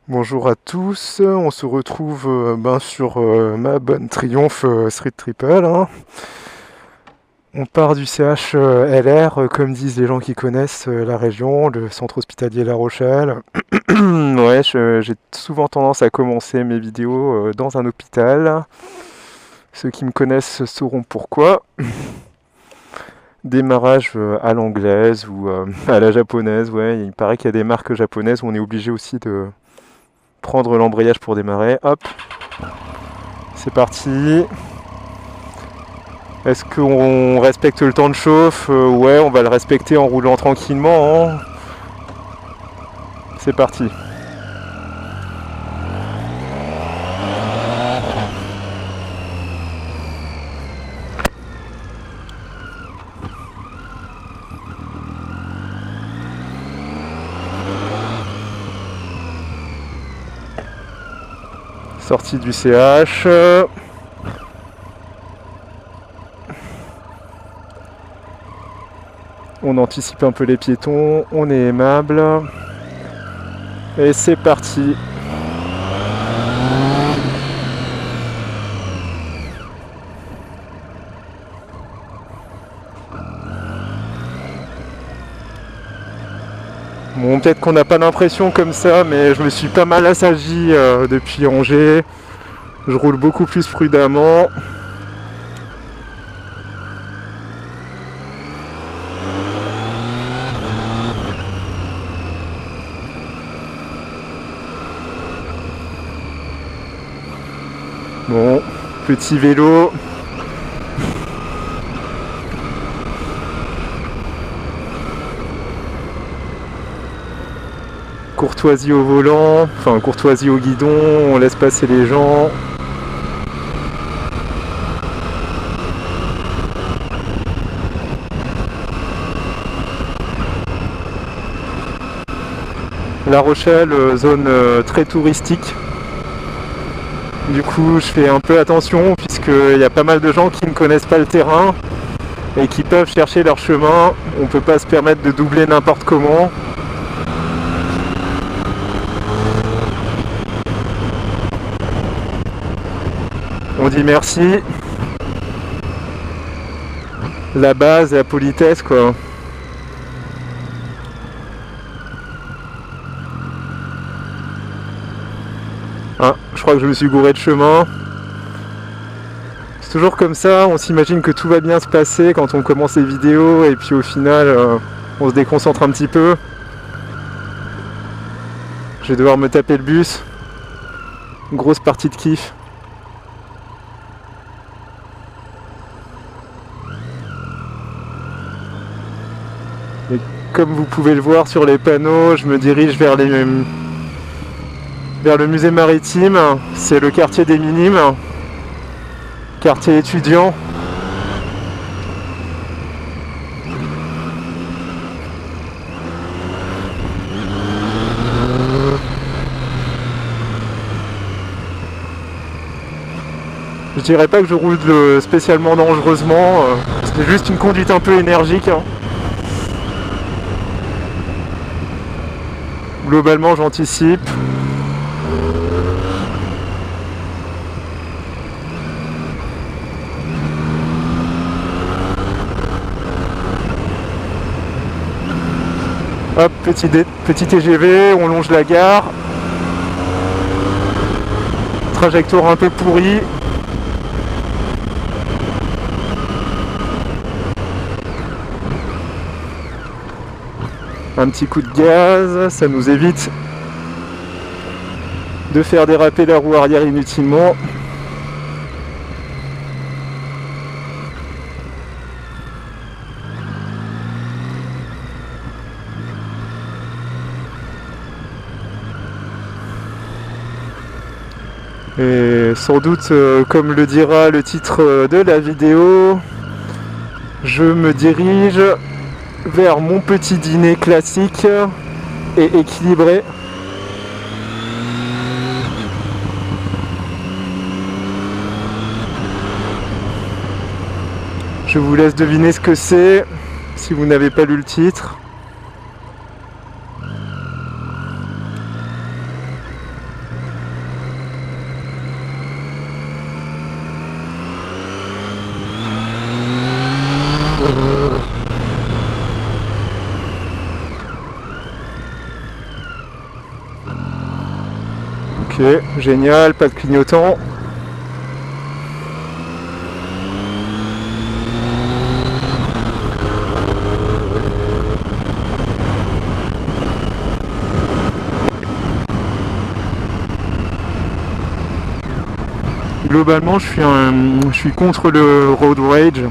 Bonjour à tous, on se retrouve sur ma bonne Triomphe Street Triple, hein. On part du CH LR, comme disent les gens qui connaissent la région, le centre hospitalier La Rochelle. Ouais, j'ai souvent tendance à commencer mes vidéos dans un hôpital. Ceux qui me connaissent sauront pourquoi. Démarrage à l'anglaise ou à la japonaise, ouais, il paraît qu'il y a des marques japonaises où on est obligé aussi de prendre l'embrayage pour démarrer. Hop, c'est parti. Est-ce qu'on respecte le temps de chauffe? Ouais, on va le respecter en roulant tranquillement, hein. C'est parti. Sortie du CH. On anticipe un peu les piétons, on est aimable. Et c'est parti. Bon, peut-être qu'on n'a pas l'impression comme ça, mais je me suis pas mal assagi depuis Angers. Je roule beaucoup plus prudemment. Bon, petit vélo. Courtoisie au volant, enfin courtoisie au guidon, on laisse passer les gens. La Rochelle, zone très touristique. Du coup, je fais un peu attention puisqu'il y a pas mal de gens qui ne connaissent pas le terrain et qui peuvent chercher leur chemin. On ne peut pas se permettre de doubler n'importe comment. On dit merci. La base et la politesse, quoi. Ah, je crois que je me suis gouré de chemin. C'est toujours comme ça, on s'imagine que tout va bien se passer quand on commence les vidéos et puis au final on se déconcentre un petit peu. Je vais devoir me taper le bus. Grosse partie de kiff. Et comme vous pouvez le voir sur les panneaux, je me dirige vers le musée maritime. C'est le quartier des Minimes, quartier étudiant. Je dirais pas que je roule spécialement dangereusement, c'est juste une conduite un peu énergique, hein. Globalement, j'anticipe. Hop, petit TGV, on longe la gare. Trajectoire un peu pourrie. Un petit coup de gaz, ça nous évite de faire déraper la roue arrière inutilement. Et sans doute, comme le dira le titre de la vidéo, je me dirige vers mon petit dîner classique et équilibré. Je vous laisse deviner ce que c'est si vous n'avez pas lu le titre. Ok, génial, pas de clignotant. Globalement, je suis contre le road rage.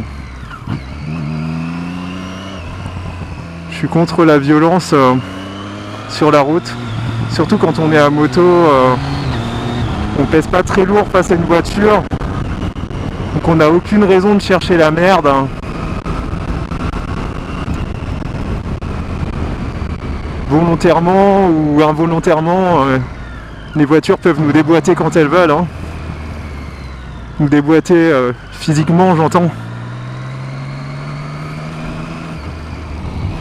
Je suis contre la violence sur la route. Surtout quand on est à moto, on pèse pas très lourd face à une voiture. Donc on n'a aucune raison de chercher la merde. Volontairement ou involontairement, les voitures peuvent nous déboîter quand elles veulent. Hein. Nous déboîter physiquement, j'entends.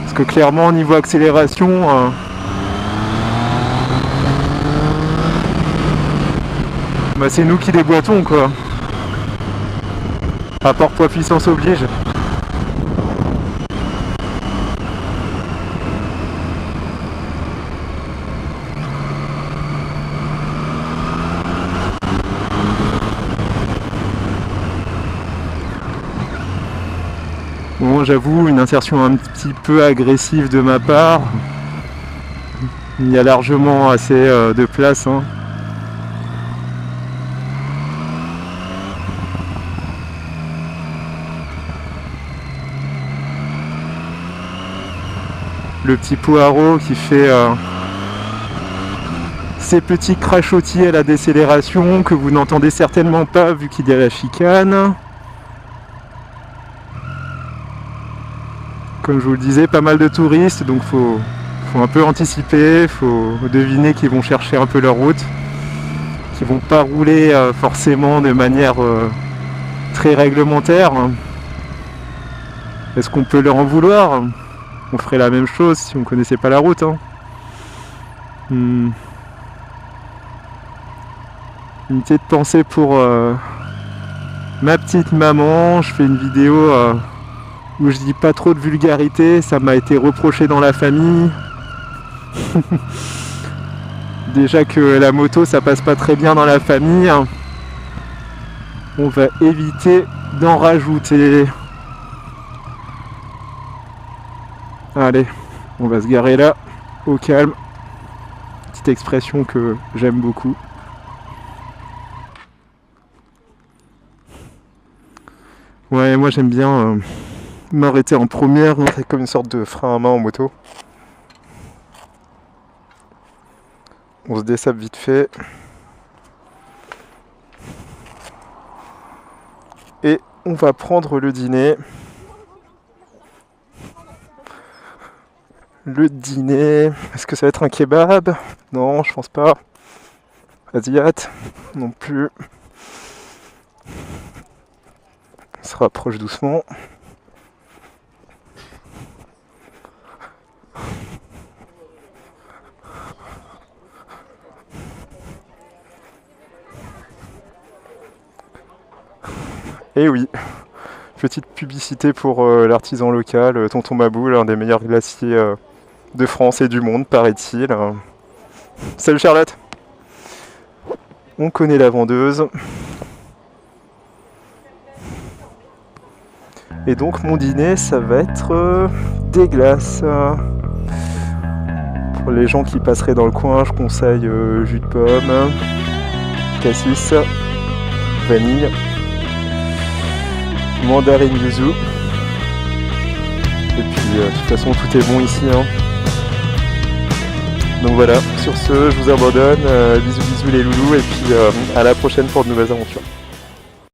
Parce que clairement, niveau accélération, bah, c'est nous qui déboîtons, quoi. Rapport poids-puissance oblige. Bon, j'avoue, une insertion un petit peu agressive de ma part. Il y a largement assez de place. Hein. Le petit poireau qui fait ces petits crachotis à la décélération que vous n'entendez certainement pas vu qu'il y a la chicane. Comme je vous le disais, pas mal de touristes, donc faut un peu anticiper, faut deviner qu'ils vont chercher un peu leur route, qu'ils vont pas rouler forcément de manière très réglementaire. Est-ce qu'on peut leur en vouloir ? On ferait la même chose si on connaissait pas la route. Hein. Une petite pensée pour ma petite maman. Je fais une vidéo où je dis pas trop de vulgarité, ça m'a été reproché dans la famille. Déjà que la moto ça passe pas très bien dans la famille. On va éviter d'en rajouter. Allez, on va se garer là, au calme. Petite expression que j'aime beaucoup. Ouais, moi j'aime bien m'arrêter en première, c'est comme une sorte de frein à main en moto. On se dessape vite fait. Et on va prendre le dîner. Le dîner, est-ce que ça va être un kebab ? Non, je pense pas. Asiat, non plus. On se rapproche doucement. Et oui, petite publicité pour l'artisan local, Tonton Mabou, l'un des meilleurs glaciers de France et du monde, paraît-il. Salut Charlotte. On connaît la vendeuse. Et donc mon dîner, ça va être des glaces. Pour les gens qui passeraient dans le coin, je conseille jus de pomme, cassis, vanille, mandarine yuzu. Et puis de toute façon tout est bon ici. Hein. Donc voilà, sur ce, je vous abandonne. Bisous bisous les loulous et puis à la prochaine pour de nouvelles aventures.